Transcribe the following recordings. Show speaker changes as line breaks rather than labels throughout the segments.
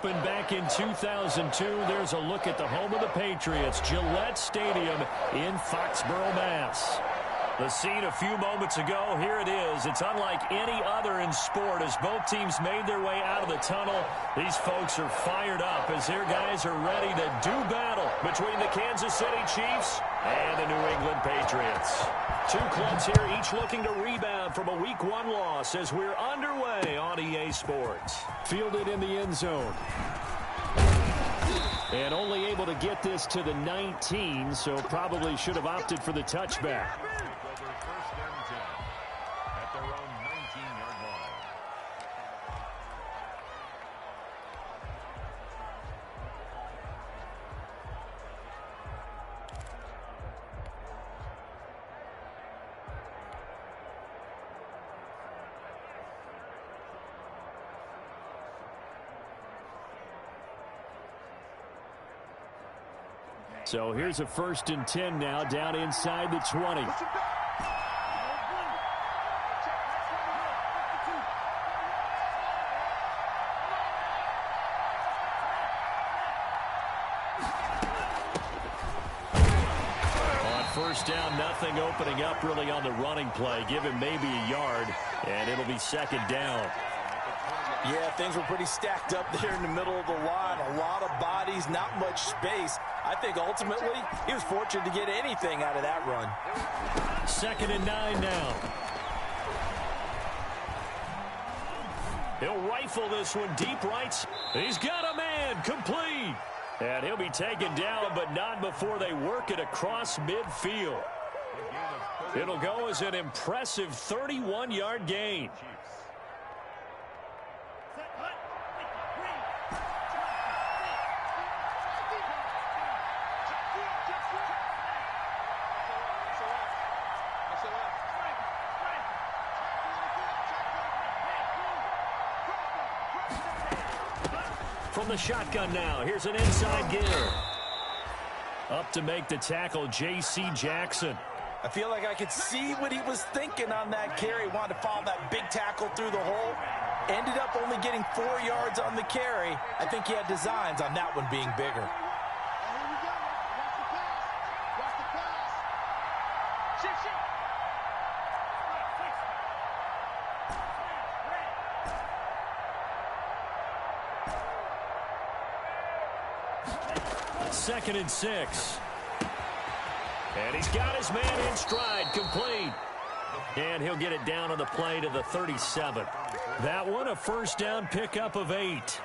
opened back in 2002. There's a look at the home of the Patriots, Gillette Stadium in Foxborough, Mass. The scene a few moments ago, here it is. It's unlike any other in sport as both teams made their way out of the tunnel. These folks are fired up as their guys are ready to do battle between the Kansas City Chiefs and the New England Patriots. Two clubs here, each looking to rebound from a Week 1 loss as we're underway on EA Sports. Fielded in the end zone. And only able to get this to the 19, so probably should have opted for the touchback. So here's a 1st and 10 now, down inside the 20. On 1st down, nothing opening up really on the running play. Give him maybe a yard, and it'll be 2nd down.
Yeah, things were pretty stacked up there in the middle of the line. A lot of bodies, not much space. I think ultimately he was fortunate to get anything out of that run.
2nd and 9 now. He'll rifle this one deep right. He's got a man, complete. And he'll be taken down, but not before they work it across midfield. It'll go as an impressive 31-yard gain. From the shotgun now, here's an inside give. Up to make the tackle, J.C. Jackson.
I feel like I could see what he was thinking on that carry. Wanted to follow that big tackle through the hole. Ended up only getting 4 yards on the carry. I think he had designs on that one being bigger.
Second and 6. And he's got his man in stride, complete. And he'll get it down on the play to the 37. That one, a 1st down pickup of 8.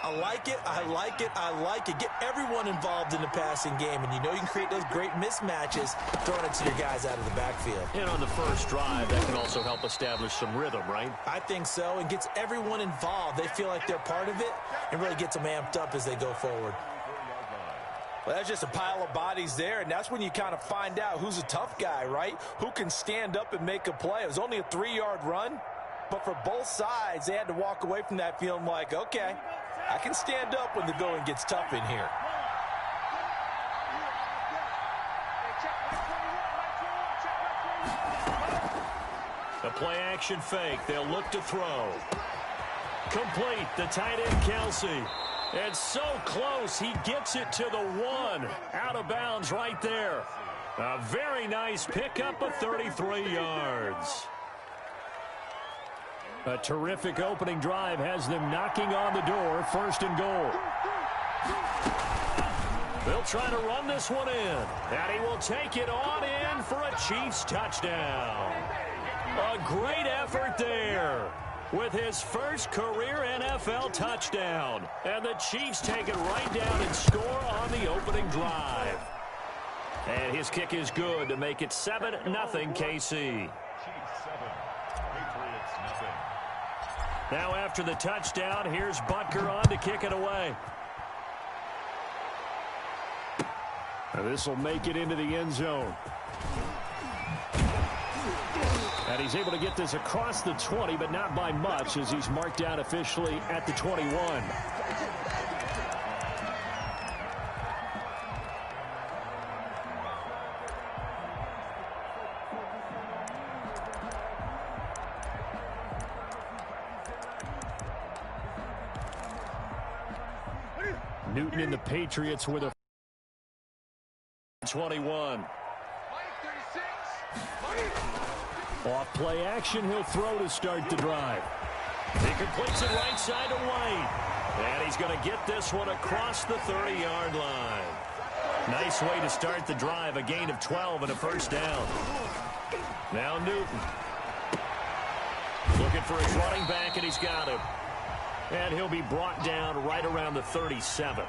I like it, I like it, I like it. Get everyone involved in the passing game, and you know you can create those great mismatches throwing it to your guys out of the backfield.
And on the first drive, that can also help establish some rhythm, right?
I think so, and gets everyone involved. They feel like they're part of it and really gets them amped up as they go forward. Well, that's just a pile of bodies there, and that's when you kind of find out who's a tough guy, right? Who can stand up and make a play. It was only a 3-yard run, but for both sides, they had to walk away from that feeling like, okay, I can stand up when the going gets tough in here.
The play-action fake. They'll look to throw. Complete. The tight end, Kelsey. And so close, he gets it to the 1. Out of bounds right there. A very nice pickup of 33 yards. A terrific opening drive has them knocking on the door. 1st and goal. They'll try to run this one in. And he will take it on in for a Chiefs touchdown. A great effort there, with his first career NFL touchdown. And the Chiefs take it right down and score on the opening drive. And his kick is good to make it 7-0 KC. Now after the touchdown, here's Butker on to kick it away. And this will make it into the end zone. And he's able to get this across the 20, but not by much, as he's marked down officially at the 21. Newton and the Patriots with a 21. Off play action, he'll throw to start the drive. He completes it right side to White. And he's going to get this one across the 30-yard line. Nice way to start the drive, a gain of 12 and a first down. Now Newton. Looking for his running back, and he's got him. And he'll be brought down right around the 37.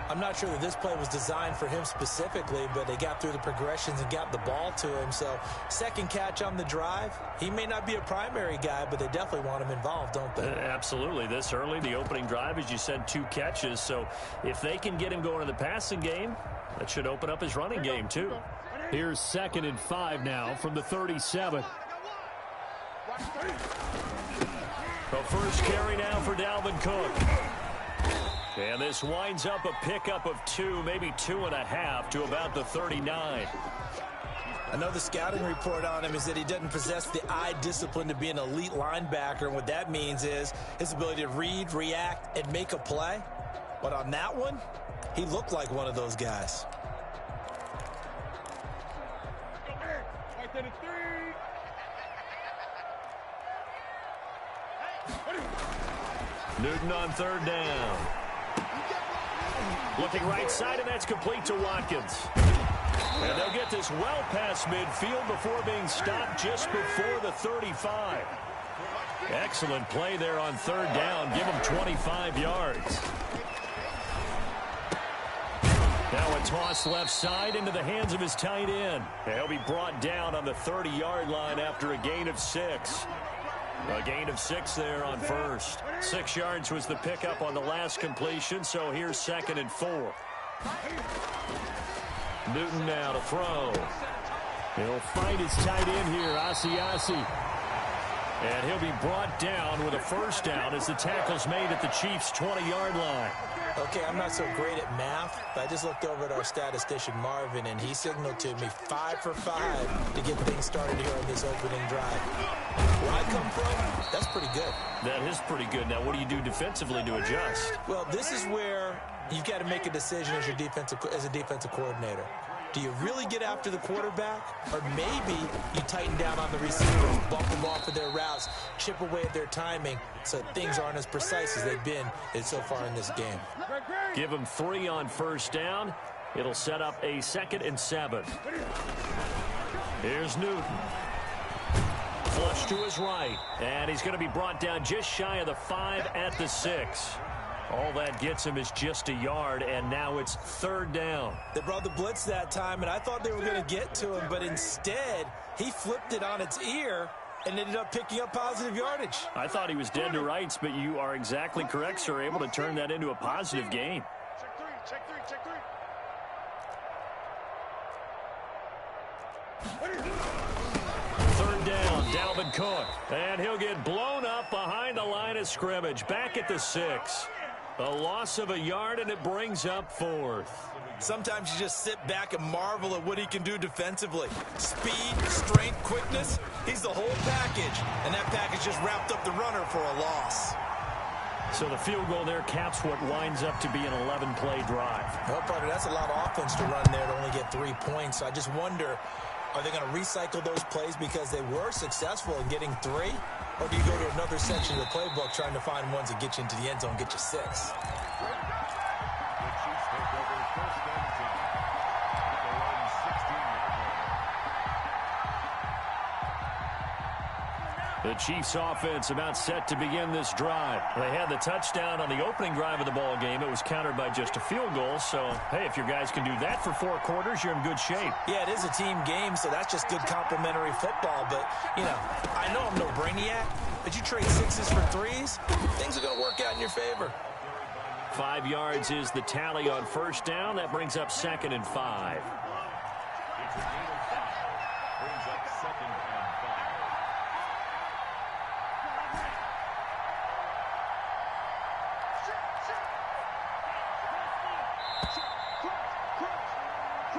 I'm not sure that this play was designed for him specifically, but they got through the progressions and got the ball to him. So second catch on the drive. He may not be a primary guy, but they definitely want him involved, don't they?
Absolutely. This early, the opening drive, as you said, 2 catches. So if they can get him going in the passing game, that should open up his running game too. Here's 2nd and 5 now from the 37. The first carry now for Dalvin Cook. And this winds up a pickup of 2, maybe 2.5 to about the 39.
I know the scouting report on him is that he doesn't possess the eye discipline to be an elite linebacker. And what that means is his ability to read, react, and make a play. But on that one, he looked like one of those guys.
Newton on 3rd down. Looking right side, and that's complete to Watkins. And they'll get this well past midfield before being stopped just before the 35. Excellent play there on 3rd down. Give him 25 yards. Now a toss left side into the hands of his tight end. And he'll be brought down on the 30-yard line after a gain of 6. A gain of 6 there on first. 6 yards was the pickup on the last completion, so here's 2nd and 4. Newton now to throw. He'll find his tight end here, Asiasi. And he'll be brought down with a first down as the tackle's made at the Chiefs' 20-yard line.
Okay, I'm not so great at math, but I just looked over at our statistician, Marvin, and he signaled to me 5 for 5 to get things started here on this opening drive. Where I come from, that's pretty good.
That is pretty good. Now, what do you do defensively to adjust?
Well, this is where you've got to make a decision as a defensive coordinator. Do you really get after the quarterback? Or maybe you tighten down on the receivers, bump them off of their routes, chip away at their timing so things aren't as precise as they've been so far in this game.
Give him 3 on first down. It'll set up a 2nd and 7. Here's Newton. Flush to his right. And he's going to be brought down just shy of the 5 at the 6. All that gets him is just a yard, and now it's 3rd down.
They brought the blitz that time, and I thought they were going to get to him, but instead, he flipped it on its ear and ended up picking up positive yardage.
I thought he was dead to rights, but you are exactly correct, sir. Able to turn that into a positive gain.
Check 3.
3rd down, Dalvin Cook. And he'll get blown up behind the line of scrimmage. Back at the 6. A loss of a yard, and it brings up 4th.
Sometimes you just sit back and marvel at what he can do defensively. Speed, strength, quickness, he's the whole package. And that package just wrapped up the runner for a loss.
So the field goal there caps what winds up to be an 11-play drive.
Well, partner, that's a lot of offense to run there to only get 3 points. So I just wonder, are they going to recycle those plays because they were successful in getting 3? Or do you go to another section of the playbook trying to find ones that get you into the end zone, get you 6?
The Chiefs offense about set to begin this drive. They had the touchdown on the opening drive of the ball game. It was countered by just a field goal. So, hey, if your guys can do that for 4 quarters, you're in good shape.
Yeah, it is a team game, so that's just good complimentary football. But, you know, I know I'm no brainiac, but you trade 6s for 3s, things are going to work out in your favor.
5 yards is the tally on first down. That brings up 2nd and 5.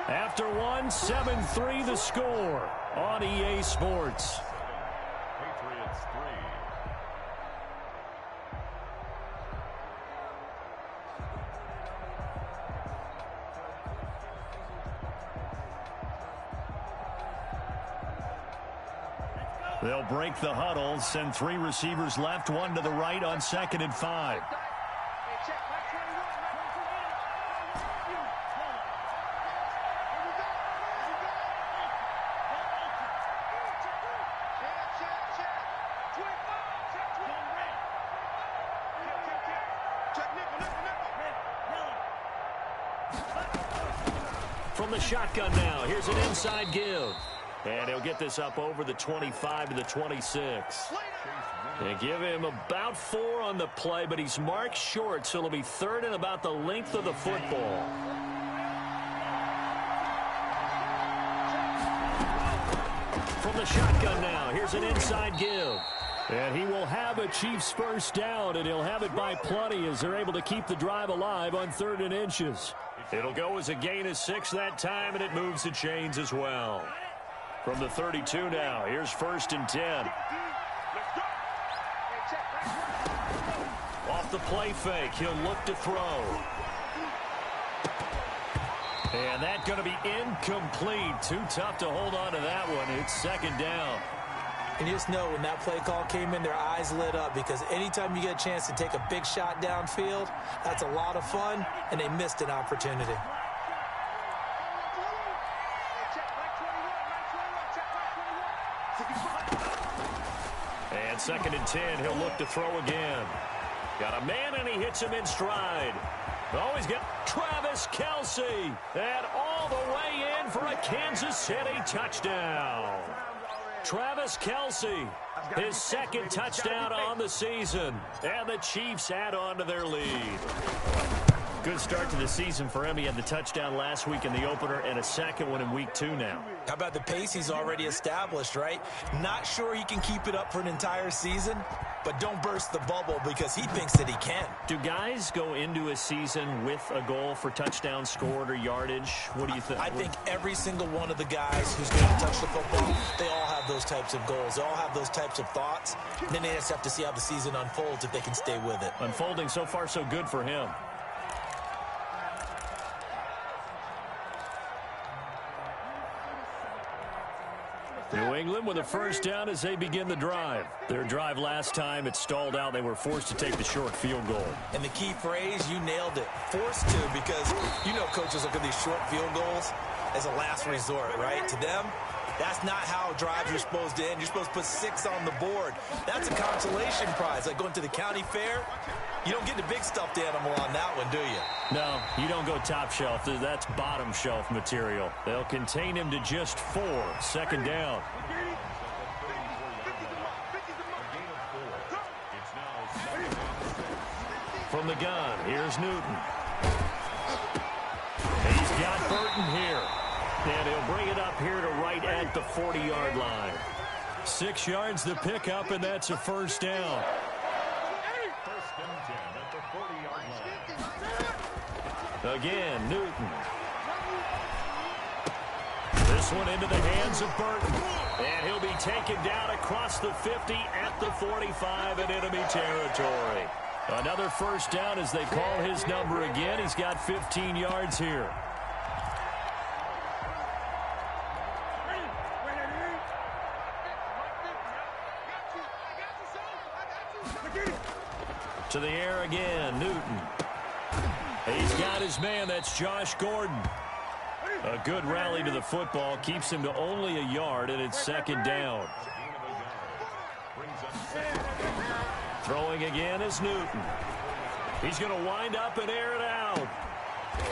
After 1, 7-3 the score on EA Sports.
Patriots 3.
They'll break the huddle, send 3 receivers left, 1 to the right on 2nd and 5. From the shotgun now, here's an inside give. And he'll get this up over the 25 to the 26. They give him about 4 on the play, but he's marked short, so it'll be 3rd and about the length of the football. From the shotgun now, here's an inside give. And he will have a Chiefs first down, and he'll have it by plenty as they're able to keep the drive alive on 3rd and inches. It'll go as a gain of 6 that time, and it moves the chains as well. From the 32 now, here's 1st and 10. Off the play fake, he'll look to throw. And that's going to be incomplete. Too tough to hold on to that one. It's 2nd down.
And you just know when that play call came in, their eyes lit up, because anytime you get a chance to take a big shot downfield, that's a lot of fun, and they missed an opportunity.
And 2nd and 10, he'll look to throw again. Got a man, and he hits him in stride. Oh, he's got Travis Kelce. And all the way in for a Kansas City touchdown. Travis Kelce, his 2nd touchdown on the season. And the Chiefs add on to their lead. Good start to the season for him. He had the touchdown last week in the opener and a 2nd one in week 2 now.
How about the pace he's already established, right? Not sure he can keep it up for an entire season, but don't burst the bubble because he thinks that he can.
Do guys go into a season with a goal for touchdown scored or yardage? What do you think?
I think every single one of the guys who's going to touch the football, they all have those types of goals. They all have those types of thoughts. And then they just have to see how the season unfolds if they can stay with it.
Unfolding so far so good for him. New England with a first down as they begin the drive. Their drive last time, it stalled out. They were forced to take the short field goal.
And the key phrase, you nailed it. Forced to, because you know coaches look at these short field goals as a last resort, right? To them, that's not how drives are supposed to end. You're supposed to put 6 on the board. That's a consolation prize. Like going to the county fair, you don't get the big stuffed animal on that one, do you?
No, you don't go top shelf. That's bottom shelf material. They'll contain him to just 4. 2nd down. From the gun, here's Newton. He's got Burton here. And he'll bring it up here to right at the 40-yard line. 6 yards to pick up, and that's a first down. Again, Newton. This one into the hands of Burton. And he'll be taken down across the 50 at the 45 in enemy territory. Another first down as they call his number again. He's got 15 yards here. To the air again, Newton. He's got his man, that's Josh Gordon. A good rally to the football, keeps him to only a yard, and it's 2nd down. Throwing again is Newton. He's going to wind up and air it out.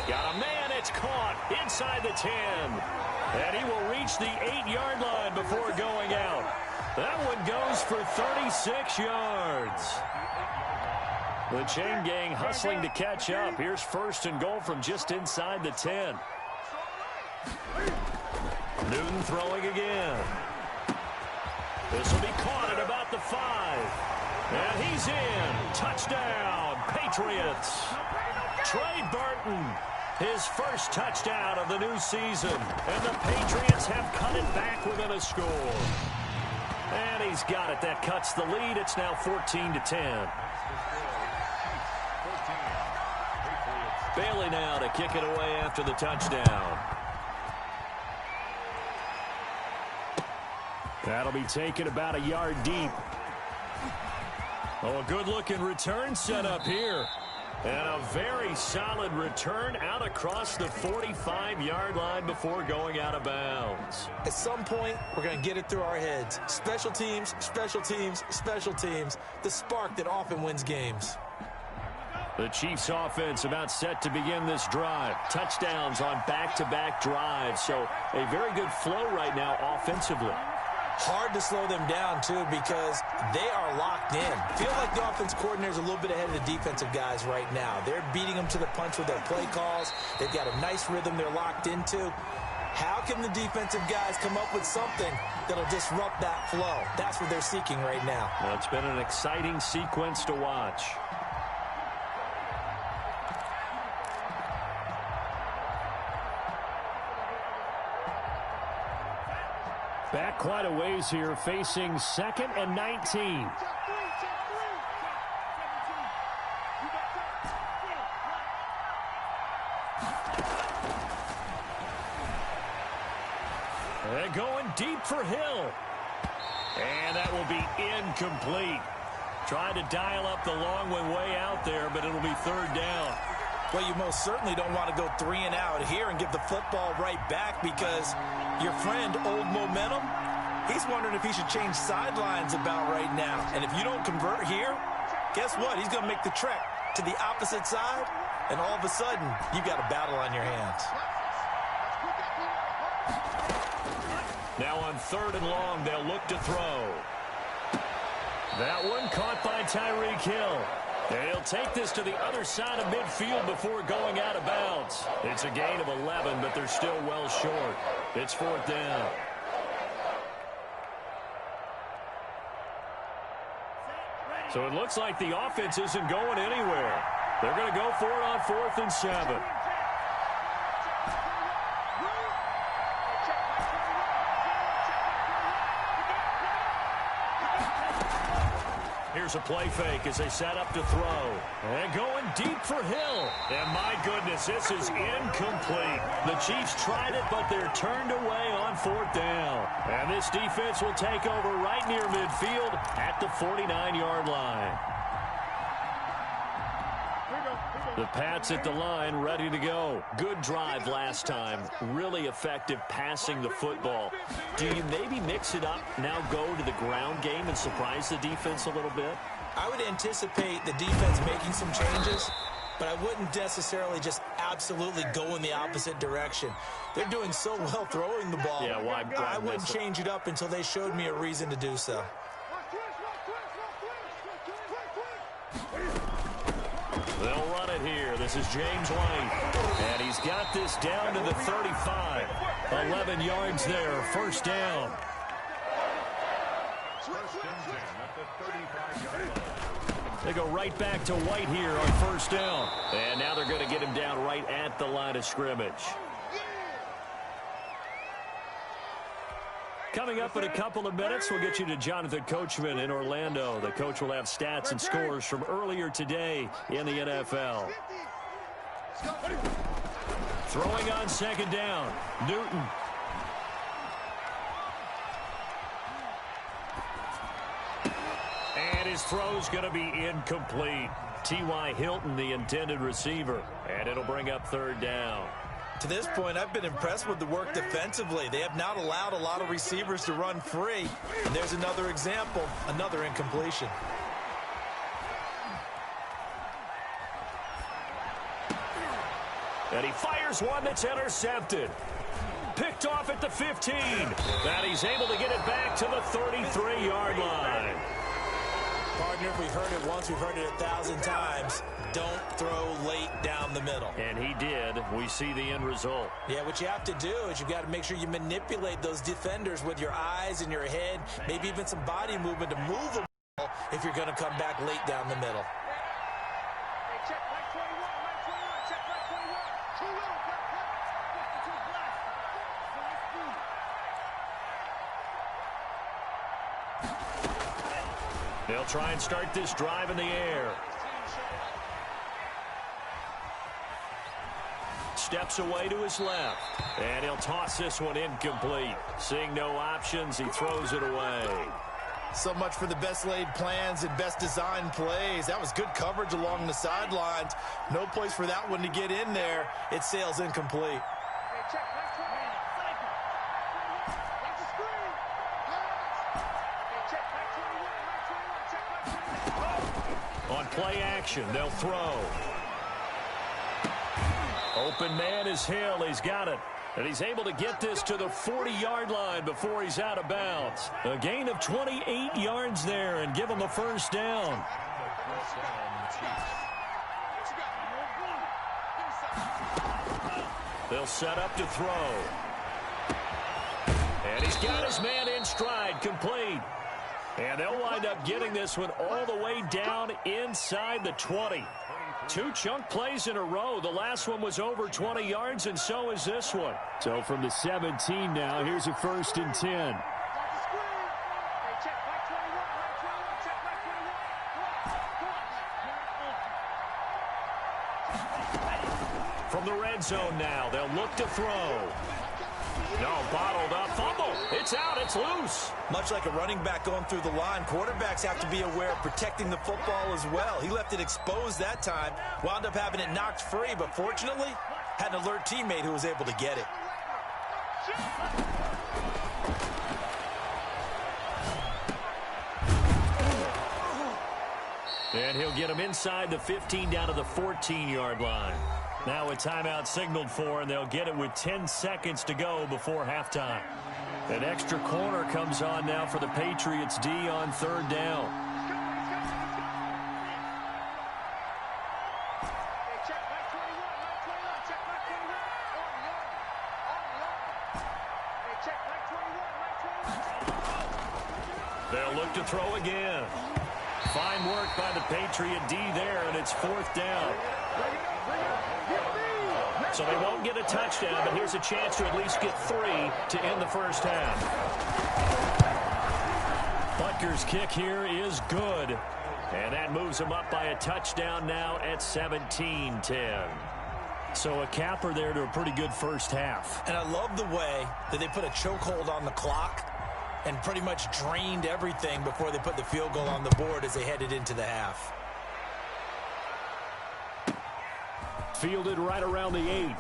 Got a man, it's caught inside the 10. And he will reach the 8-yard line before going out. That one goes for 36 yards. The chain gang hustling to catch up. Here's 1st and goal from just inside the 10. Newton throwing again. This will be caught at about the 5. And he's in. Touchdown, Patriots. Trey Burton, his first touchdown of the new season. And the Patriots have cut it back within a score. And he's got it. That cuts the lead. It's now 14-10. Bailey now to kick it away after the touchdown. That'll be taken about a yard deep. Oh, a good-looking return set up here. And a very solid return out across the 45-yard line before going out of bounds.
At some point, we're going to get it through our heads. Special teams, special teams, special teams. The spark that often wins games.
The Chiefs offense about set to begin this drive. Touchdowns on back-to-back drives. So a very good flow right now offensively.
Hard to slow them down, too, because they are locked in. Feel like the offense coordinator is a little bit ahead of the defensive guys right now. They're beating them to the punch with their play calls. They've got a nice rhythm they're locked into. How can the defensive guys come up with something that'll disrupt that flow? That's what they're seeking right now.
Well, it's been an exciting sequence to watch. Back quite a ways here, facing 2nd and 19. And going deep for Hill. And that will be incomplete. Trying to dial up the long one way out there, but it'll be 3rd down.
Well, you most certainly don't want to go 3 and out here and give the football right back, because your friend, Old Momentum, he's wondering if he should change sidelines about right now. And if you don't convert here, guess what? He's going to make the trek to the opposite side, and all of a sudden, you've got a battle on your hands.
Now on 3rd and long, they'll look to throw. That one caught by Tyreek Hill. They'll take this to the other side of midfield before going out of bounds. It's a gain of 11, but they're still well short. It's 4th down. So it looks like the offense isn't going anywhere. They're going to go for it on 4th and 7. Here's a play fake as they set up to throw. And going deep for Hill. And my goodness, this is incomplete. The Chiefs tried it, but they're turned away on 4th down. And this defense will take over right near midfield at the 49-yard line. The Pats at the line, ready to go. Good drive last time. Really effective passing the football. Do you maybe mix it up, now go to the ground game and surprise the defense a little bit?
I would anticipate the defense making some changes, but I wouldn't necessarily just absolutely go in the opposite direction. They're doing so well throwing the ball.
Yeah, why
I wouldn't change it up until they showed me a reason to do so.
They'll run it here. This is James White. And he's got this down to the 35. 11 yards there. 1st down. They go right back to White here on 1st down. And now they're going to get him down right at the line of scrimmage. Coming up in a couple of minutes, we'll get you to Jonathan Coachman in Orlando. The coach will have stats and scores from earlier today in the NFL. Throwing on 2nd down, Newton. And his throw's going to be incomplete. T.Y. Hilton, the intended receiver. And it'll bring up 3rd down.
To this point, I've been impressed with the work defensively. They have not allowed a lot of receivers to run free. And there's another example, another incompletion.
And he fires one that's intercepted. Picked off at the 15. And he's able to get it back to the 33-yard line.
Partner, we've heard it once, we've heard it 1,000 times. Don't throw late down the middle.
And he did. We see the end result.
Yeah, what you have to do is you've got to make sure you manipulate those defenders with your eyes and your head, maybe even some body movement to move them if you're going to come back late down the middle.
They'll try and start this drive in the air. steps away to his left. And he'll toss this one incomplete. Seeing no options, he throws it away.
So much for the best laid plans and best designed plays. That was good coverage along the sidelines. No place for that one to get in there. It sails incomplete.
On play action, they'll throw. Open man is Hill. He's got it. And he's able to get this to the 40-yard line before he's out of bounds. A gain of 28 yards there and give him a first down. They'll set up to throw. And he's got his man in stride, complete. And they'll wind up getting this one all the way down inside the 20. Two chunk plays in a row. The last one was over 20 yards, and so is this one. So from the 17 now, here's a 1st and 10. From the red zone now, they'll look to throw. No, bottled up, fumble. It's out, it's loose.
Much like a running back going through the line, quarterbacks have to be aware of protecting the football as well. He left it exposed that time, wound up having it knocked free, but fortunately, had an alert teammate who was able to get it.
And he'll get him inside the 15 down to the 14-yard line. Now a timeout signaled for, and they'll get it with 10 seconds to go before halftime. An extra corner comes on now for the Patriots D on 3rd down. They'll look to throw again. Fine work by the Patriot D there, and it's 4th down. So they won't get a touchdown, but here's a chance to at least get 3 to end the first half. Butker's kick here is good. And that moves him up by a touchdown now at 17-10. So a capper there to a pretty good first half.
And I love the way that they put a chokehold on the clock and pretty much drained everything before they put the field goal on the board as they headed into the half.
Fielded right around the 8.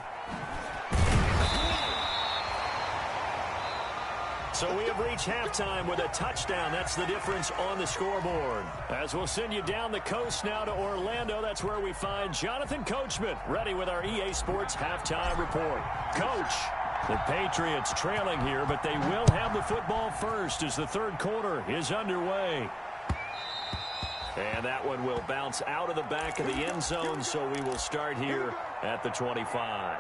So we have reached halftime with a touchdown. That's the difference on the scoreboard. As we'll send you down the coast now to Orlando, that's where we find Jonathan Coachman, ready with our EA Sports halftime report. Coach, the Patriots trailing here, but they will have the football first as the 3rd quarter is underway. And that one will bounce out of the back of the end zone, so we will start here at the 25.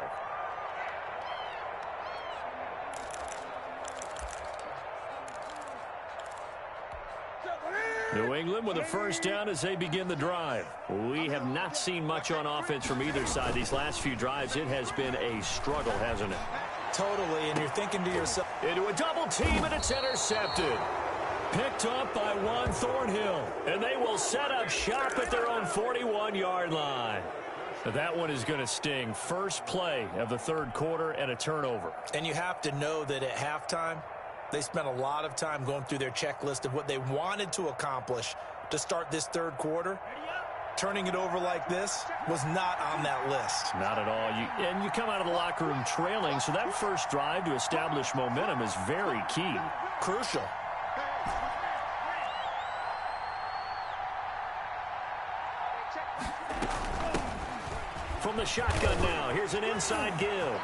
New England with a first down as they begin the drive. We have not seen much on offense from either side. These last few drives, it has been a struggle, hasn't it?
Totally, and you're thinking to yourself...
Into a double team, and it's intercepted. Picked up by Juan Thornhill, and they will set up shop at their own 41-yard line. That one is going to sting. First play of the 3rd quarter and a turnover.
And you have to know that at halftime, they spent a lot of time going through their checklist of what they wanted to accomplish to start this 3rd quarter. Turning it over like this was not on that list.
Not at all. And you come out of the locker room trailing, so that first drive to establish momentum is very key.
Crucial.
From the shotgun now, here's an inside give.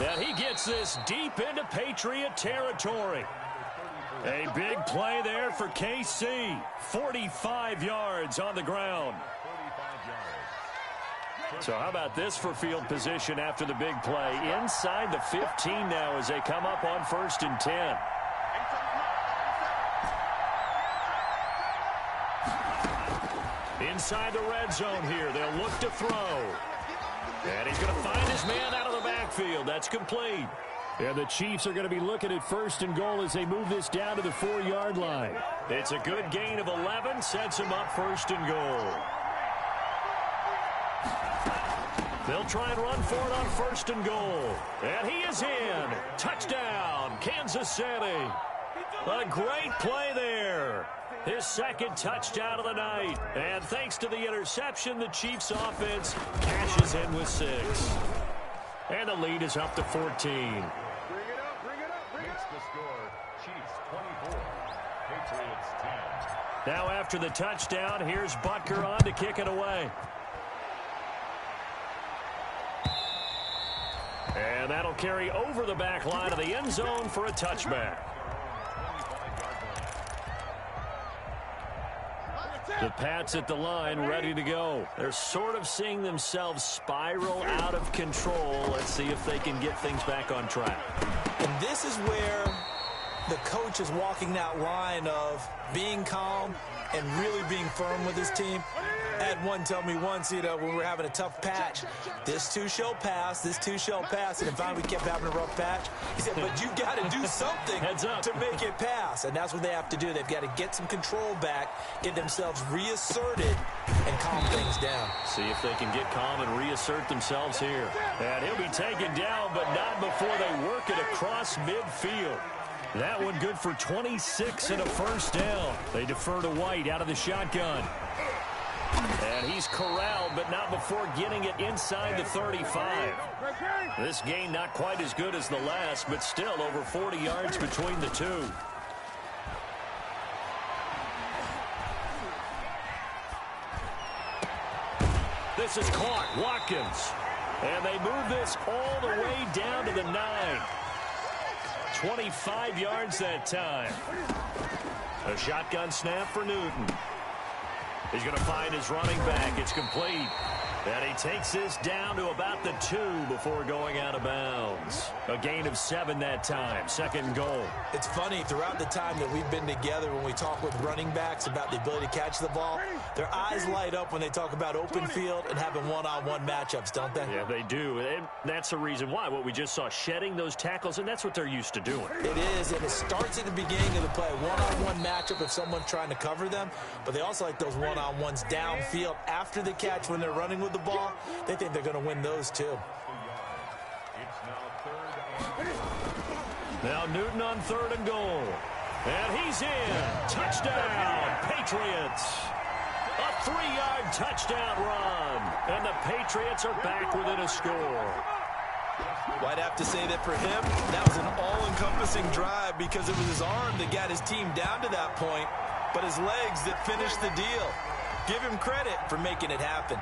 And he gets this deep into Patriot territory. A big play there for KC. 45 yards on the ground. So how about this for field position after the big play? Inside the 15 now as they come up on 1st and 10. Inside the red zone here. They'll look to throw. And he's going to find his man out of the backfield. That's complete. And the Chiefs are going to be looking at 1st and goal as they move this down to the 4-yard line. It's a good gain of 11. Sets him up 1st and goal. They'll try and run for it on 1st and goal. And he is in. Touchdown, Kansas City. A great play there. His 2nd touchdown of the night. And thanks to the interception, the Chiefs offense cashes in with 6. And the lead is up to 14.
Bring it up, bring it up, bring it up. Makes the score. Chiefs 24, Patriots 10.
Now after the touchdown, here's Butker on to kick it away. And that'll carry over the back line of the end zone for a touchback. The Pats at the line, ready to go. They're sort of seeing themselves spiral out of control. Let's see if they can get things back on track.
And this is where the coach is walking that line of being calm and really being firm with his team. I had one tell me once, when we were having a tough patch, this too shall pass, this too shall pass. And finally we kept having a rough patch. He said, but you got to do something to make it pass. And that's what they have to do. They've got to get some control back, get themselves reasserted, and calm things down.
See if they can get calm and reassert themselves here. And he'll be taken down, but not before they work it across midfield. That one good for 26 and a 1st down. They defer to White out of the shotgun. And he's corralled, but not before getting it inside the 35. This gain not quite as good as the last, but still over 40 yards between the two. This is caught. Watkins. And they move this all the way down to the 9. 25 yards that time. A shotgun snap for Newton. He's going to find his running back. It's complete. And he takes this down to about the 2 before going out of bounds. A gain of 7 that time. 2nd and goal.
It's funny, throughout the time that we've been together, when we talk with running backs about the ability to catch the ball, their eyes light up when they talk about open field and having one-on-one matchups, don't they?
Yeah, they do. And that's the reason why. What we just saw, shedding those tackles, and that's what they're used to doing.
It is, and it starts at the beginning of the play. One-on-one matchup if someone's trying to cover them, but they also like those one-on-ones downfield after the catch when they're running with the ball. They think they're going to win those too.
Now Newton on 3rd and goal. And he's in. Touchdown, Patriots. A 3-yard touchdown run. And the Patriots are back within a score.
Well, I'd have to say that for him, that was an all-encompassing drive because it was his arm that got his team down to that point, but his legs that finished the deal. Give him credit for making it happen.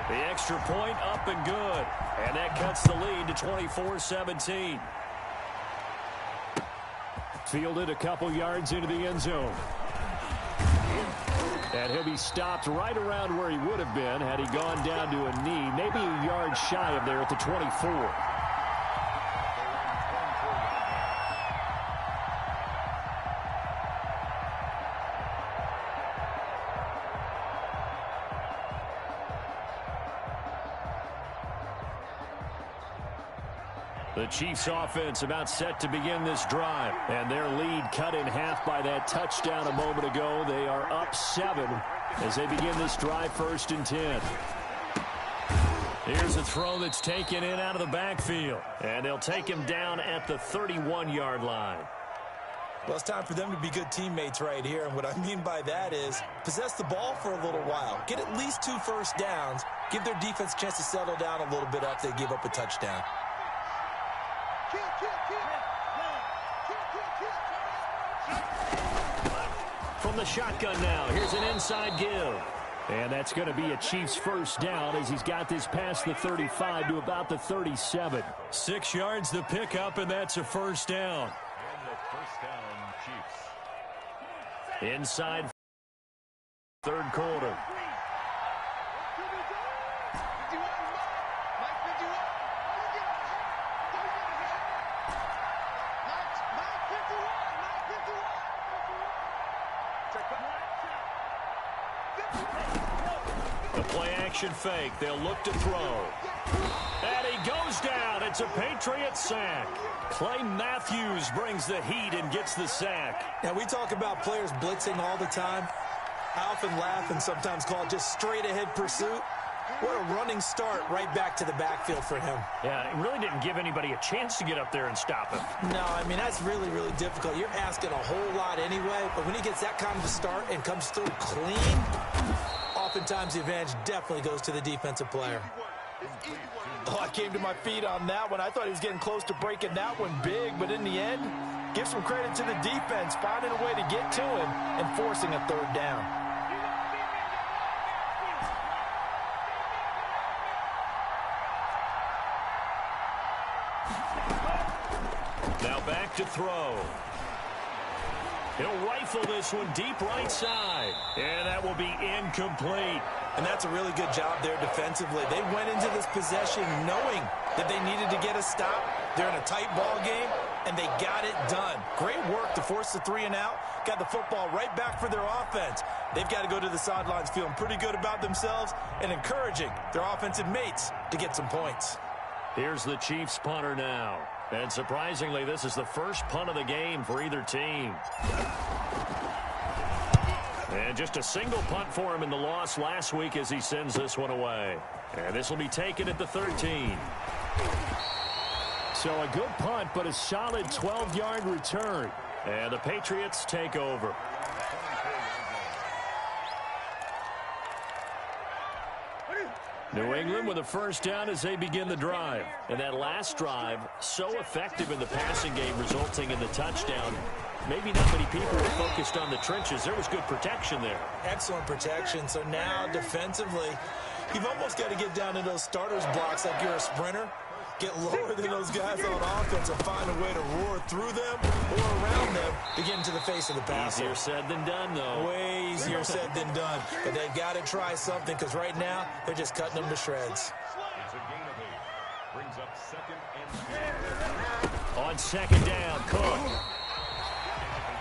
The extra point up and good. And that cuts the lead to 24-17. Fielded a couple yards into the end zone. And he'll be stopped right around where he would have been had he gone down to a knee. Maybe a yard shy of there at the 24. The Chiefs offense about set to begin this drive. And their lead cut in half by that touchdown a moment ago. They are up 7 as they begin this drive 1st and 10. Here's a throw that's taken in out of the backfield. And they'll take him down at the 31-yard line.
Well, it's time for them to be good teammates right here. And what I mean by that is possess the ball for a little while. Get at least 2 first downs. Give their defense a chance to settle down a little bit after they give up a touchdown.
From the shotgun now, here's an inside give. And that's going to be a Chiefs first down as he's got this past the 35 to about the 37. 6 yards the pickup, and that's a first down.
And the first down, Chiefs.
Inside 3rd quarter. The play action fake. They'll look to throw. And he goes down. It's a Patriot sack. Clay Matthews brings the heat and gets the sack.
Now, we talk about players blitzing all the time. I often laugh and sometimes call it just straight-ahead pursuit. What a running start right back to the backfield for him.
Yeah, it really didn't give anybody a chance to get up there and stop him.
No, I mean, that's really, really difficult. You're asking a whole lot anyway, but when he gets that kind of a start and comes through clean, oftentimes the advantage definitely goes to the defensive player. Oh, I came to my feet on that one. I thought he was getting close to breaking that one big, but in the end, give some credit to the defense, finding a way to get to him and forcing a third down.
Now back to throw. He'll rifle this one deep right side. And that will be incomplete.
And that's a really good job there defensively. They went into this possession knowing that they needed to get a stop. They're in a tight ball game, and they got it done. Great work to force the 3 and out. Got the football right back for their offense. They've got to go to the sidelines feeling pretty good about themselves and encouraging their offensive mates to get some points.
Here's the Chiefs punter now. And surprisingly, this is the first punt of the game for either team. And just a single punt for him in the loss last week as he sends this one away. And this will be taken at the 13. So a good punt, but a solid 12-yard return. And the Patriots take over. New England with a first down as they begin the drive. And that last drive, so effective in the passing game, resulting in the touchdown. Maybe not many people were focused on the trenches. There was good protection there.
Excellent protection. So now defensively, you've almost got to get down to those starters blocks like you're a sprinter. Get lower than those guys on offense and find a way to roar through them or around them to get into the face of the passer.
Easier said than done, though.
Way easier said than done. But they've got to try something because right now they're just cutting them to shreds.
It's a gain of 8. Brings up 2nd and 10.
On second down, Cook.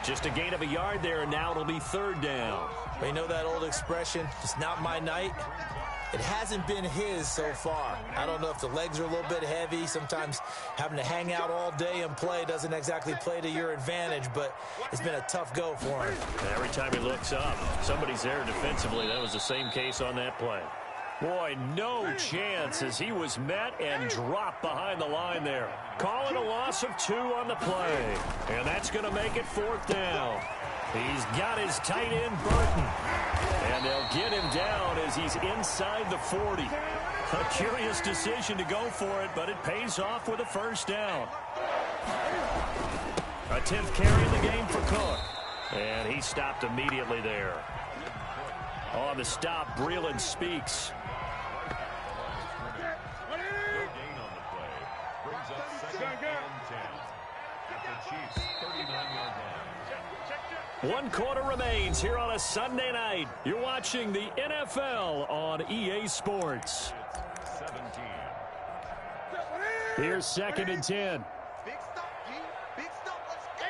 Just a gain of a yard there, and now it'll be 3rd down.
You know that old expression, it's not my night? It hasn't been his so far. I don't know if the legs are a little bit heavy. Sometimes having to hang out all day and play doesn't exactly play to your advantage, but it's been a tough go for him.
Every time he looks up, somebody's there defensively. That was the same case on that play. Boy, no chance as he was met and dropped behind the line there. Calling a loss of 2 on the play. And that's going to make it 4th down. He's got his tight end, Burton. And they'll get him down as he's inside the 40. A curious decision to go for it, but it pays off with a first down. A 10th carry in the game for Cook. And he stopped immediately there. On the stop, Breeland speaks.
No gain on the play. Brings up 2nd and 10. At the Chiefs' 39-yard line.
1 quarter remains here on a Sunday night. You're watching the NFL on EA Sports.
17.
Here's 2nd and 10.
Big stop, G. Big stop. Let's 8.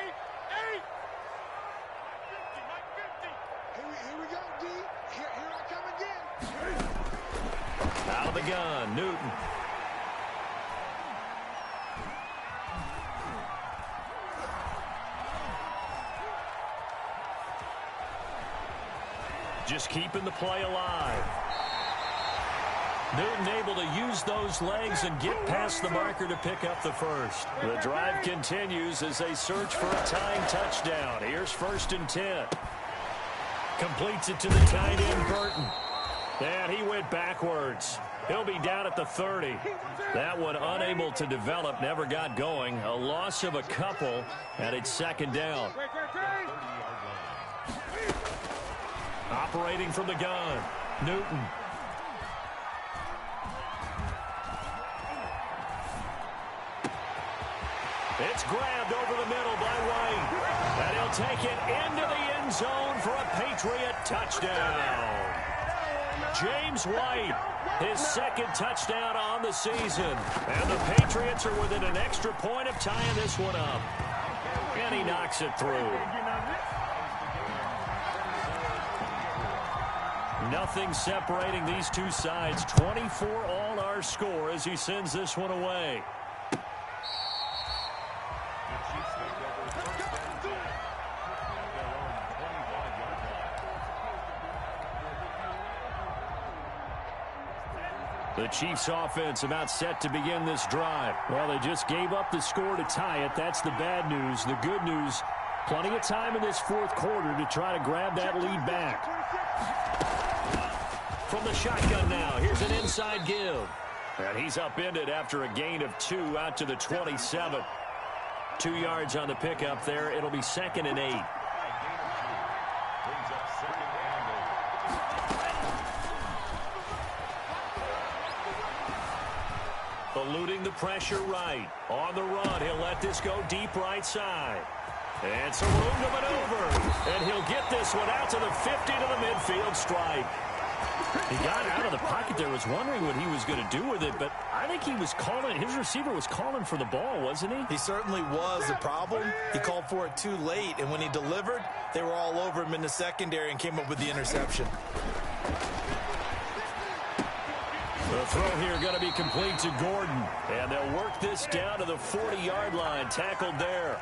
Here we go, D. Here I come again.
Out of the gun, Newton. Just keeping the play alive. Newton able to use those legs and get past the marker to pick up the first. The drive continues as they search for a tying touchdown. Here's 1st and 10. Completes it to the tight end, Burton. And he went backwards. He'll be down at the 30. That one unable to develop, never got going. A loss of a couple, and it's 2nd down. Operating from the gun, Newton. It's grabbed over the middle by White. And he'll take it into the end zone for a Patriot touchdown. James White, his 2nd touchdown on the season. And the Patriots are within an extra point of tying this one up. And he knocks it through. Nothing separating these two sides. 24 all our score as he sends this one away. The Chiefs offense about set to begin this drive. Well, they just gave up the score to tie it. That's the bad news. The good news, plenty of time in this fourth quarter to try to grab that lead back. From the shotgun now, here's an inside give. And he's upended after a gain of 2 out to the 27. 2 yards on the pickup there. It'll be 2nd and 8. Eluding the pressure right. On the run, he'll let this go deep right side. And some room to maneuver. And he'll get this one out to the 50 to the midfield stripe. He got out of the pocket there, was wondering what he was going to do with it, but I think he was calling, his receiver was calling for the ball, wasn't he?
He certainly was. The problem, he called for it too late, and when he delivered, they were all over him in the secondary and came up with the interception.
The throw here going to be complete to Gordon, and they'll work this down to the 40-yard line, tackled there.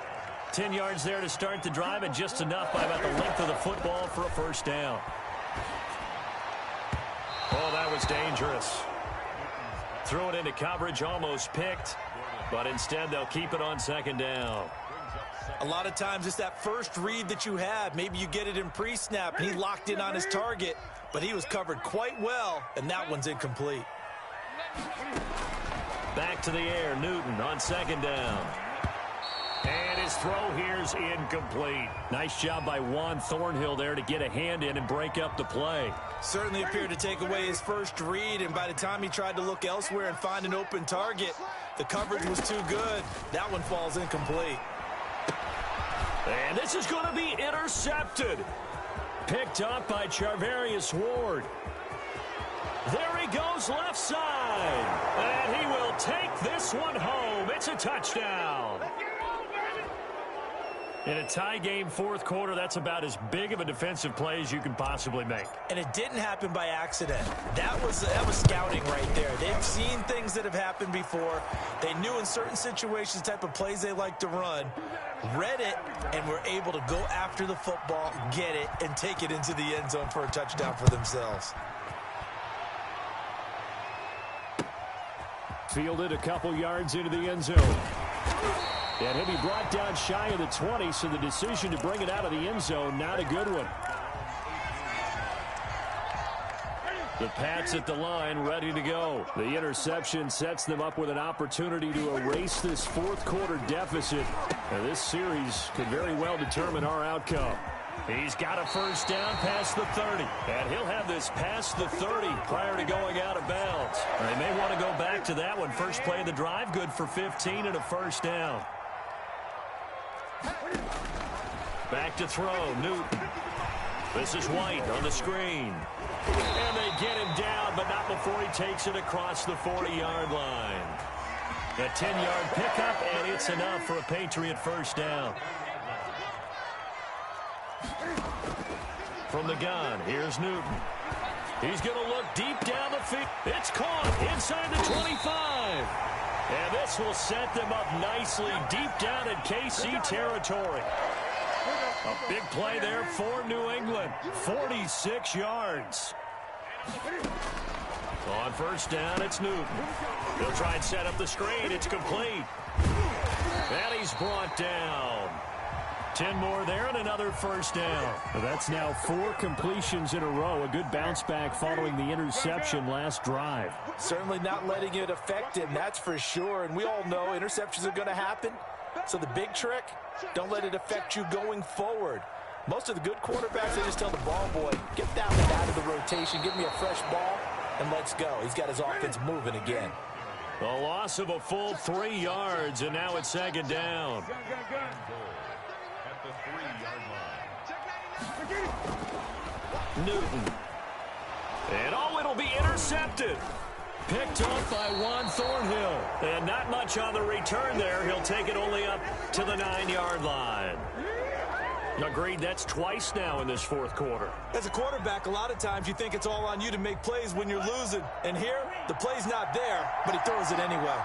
10 yards there to start the drive, and just enough by about the length of the football for a first down. Oh, that was dangerous. Threw it into coverage, almost picked, but instead they'll keep it on 2nd down.
A lot of times it's that first read that you have. Maybe you get it in pre-snap, and he locked in on his target, but he was covered quite well, and that one's incomplete.
Back to the air, Newton on 2nd down. And his throw here's incomplete. Nice job by Juan Thornhill there to get a hand in and break up the play.
Certainly appeared to take away his first read, and by the time he tried to look elsewhere and find an open target, the coverage was too good. That one falls incomplete.
And this is going to be intercepted. Picked up by Charvarius Ward. There he goes left side. And he will take this one home. It's a touchdown. In a tie game fourth quarter, that's about as big of a defensive play as you can possibly make.
And it didn't happen by accident. That was scouting right there. They've seen things that have happened before. They knew in certain situations the type of plays they like to run, read it, and were able to go after the football, get it, and take it into the end zone for a touchdown for themselves.
Fielded a couple yards into the end zone. And he'll be brought down shy of the 20, so the decision to bring it out of the end zone, not a good one. The Pats at the line, ready to go. The interception sets them up with an opportunity to erase this fourth quarter deficit. And this series could very well determine our outcome. He's got a first down past the 30. And he'll have this past the 30 prior to going out of bounds. They may want to go back to that one. First play of the drive, good for 15 and a first down. Back to throw, Newton. This is White on the screen. And they get him down, but not before he takes it across the 40-yard line. A 10-yard pickup, and it's enough for a Patriot first down. From the gun, here's Newton. He's going to look deep down the field. It's caught inside the 25. And this will set them up nicely deep down in KC territory. A big play there for New England. 46 yards. On first down, it's Newton. He'll try and set up the screen. It's complete. And he's brought down. 10 more there and another first down. That's now 4 completions in a row. A good bounce back following the interception last drive.
Certainly not letting it affect him, that's for sure. And we all know interceptions are going to happen. So the big trick, don't let it affect you going forward. Most of the good quarterbacks, they just tell the ball boy, get that one out of the rotation, give me a fresh ball, and let's go. He's got his offense moving again.
A loss of a full 3 yards, and now it's second down.
At the 3-yard line.
Newton. And it'll be intercepted. Picked off by Juan Thornhill. And not much on the return there. He'll take it only up to the 9-yard line. Agreed, that's twice now in this fourth quarter.
As a quarterback, a lot of times you think it's all on you to make plays when you're losing. And here, the play's not there, but he throws it anyway.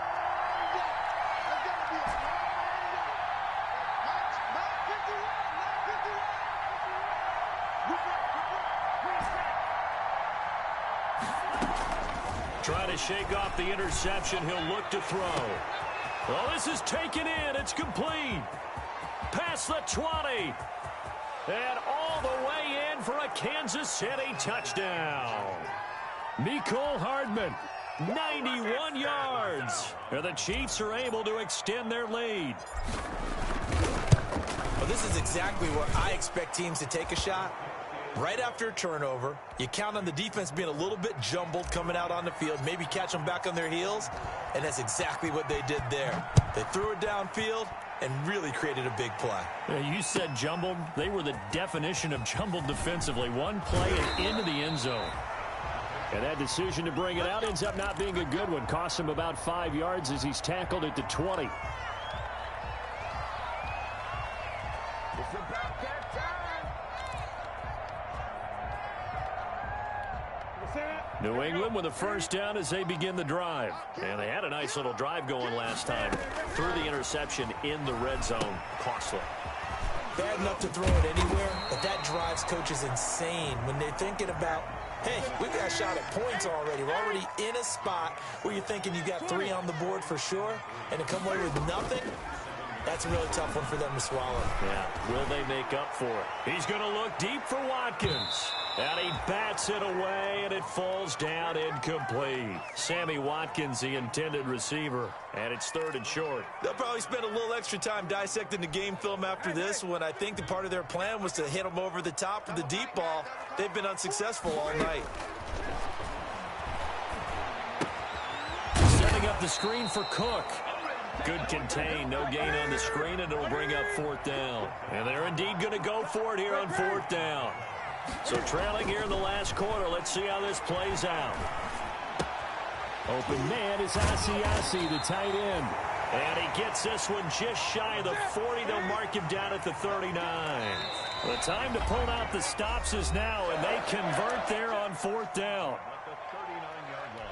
Trying to shake off the interception. He'll look to throw. Well, this is taken in. It's complete. Past the 20. And all the way in for a Kansas City touchdown. Mecole Hardman, 91 yards. And the Chiefs are able to extend their lead.
Well, this is exactly where I expect teams to take a shot. Right after a turnover, you count on the defense being a little bit jumbled coming out on the field, maybe catch them back on their heels, and that's exactly what they did there. They threw it downfield and really created a big play.
Yeah, you said jumbled. They were the definition of jumbled defensively. One play and into the end zone. And that decision to bring it out ends up not being a good one. Costs him about 5 yards as he's tackled at the 20.
It's about that time.
New England with a first down as they begin the drive. And they had a nice little drive going last time. Threw the interception in the red zone. Costly.
Bad enough to throw it anywhere, but that drives coaches insane when they're thinking about, hey, we've got a shot at points already. We're already in a spot where you're thinking you got 3 on the board for sure, and to come away with nothing, that's a really tough one for them to swallow.
Yeah, will they make up for it? He's going to look deep for Watkins. And he bats it away, and it falls down incomplete. Sammy Watkins, the intended receiver, and it's 3rd and short.
They'll probably spend a little extra time dissecting the game film after this one. I think the part of their plan was to hit them over the top with the deep ball. They've been unsuccessful all night.
Setting up the screen for Cook. Good contain, no gain on the screen, and it'll bring up 4th down. And they're indeed going to go for it here on 4th down. So trailing here in the last quarter. Let's see how this plays out. Open man is Asiasi, the tight end. And he gets this one just shy of the 40. They'll mark him down at the 39. The time to pull out the stops is now, and they convert there on 4th down.
At the 39-yard line.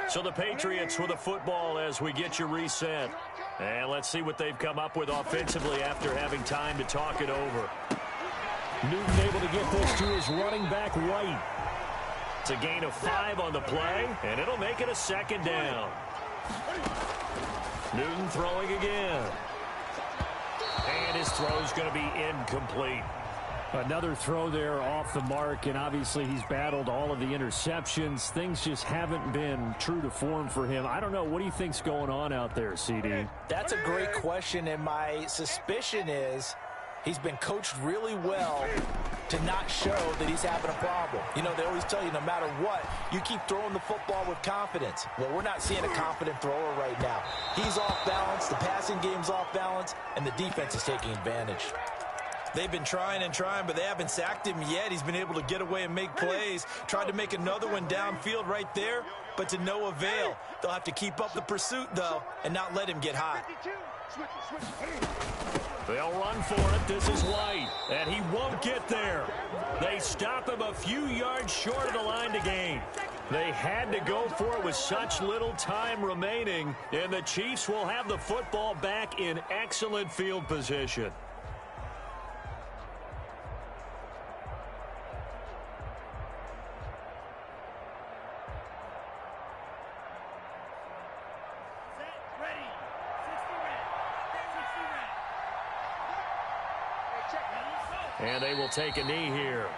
So the Patriots with a football as we get you reset. And let's see what they've come up with offensively after having time to talk it over. Newton able to get this to his running back White. It's a gain of 5 on the play, and it'll make it a 2nd down. Newton throwing again. And his throw's going to be incomplete. Another throw there off the mark, and obviously he's battled all of the interceptions. Things just haven't been true to form for him. I don't know. What do you think's going on out there, CD?
That's a great question, and my suspicion is he's been coached really well to not show that he's having a problem. You know, they always tell you no matter what, you keep throwing the football with confidence. Well, we're not seeing a confident thrower right now. He's off balance, the passing game's off balance, and the defense is taking advantage. They've been trying and trying, but they haven't sacked him yet. He's been able to get away and make plays. Tried to make another one downfield right there, but to no avail. They'll have to keep up the pursuit, though, and not let him get hot.
They'll run for it. This is White, and he won't get there. They stop him a few yards short of the line to gain. They had to go for it with such little time remaining, and the Chiefs will have the football back in excellent field position. And they will take a knee here.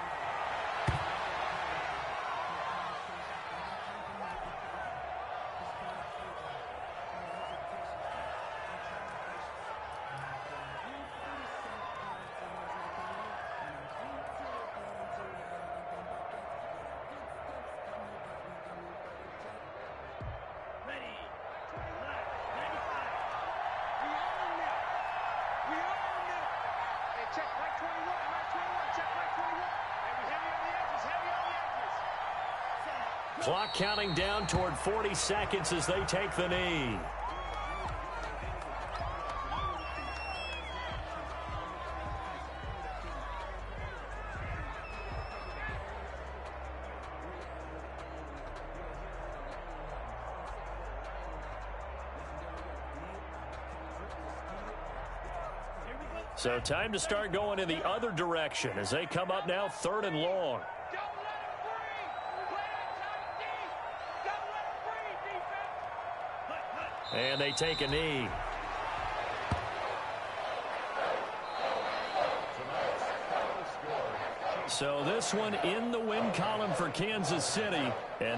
Clock counting down toward 40 seconds as they take the knee. So time to start going in the other direction as they come up now 3rd and long. And they take a knee. So this one in the win column for Kansas City. And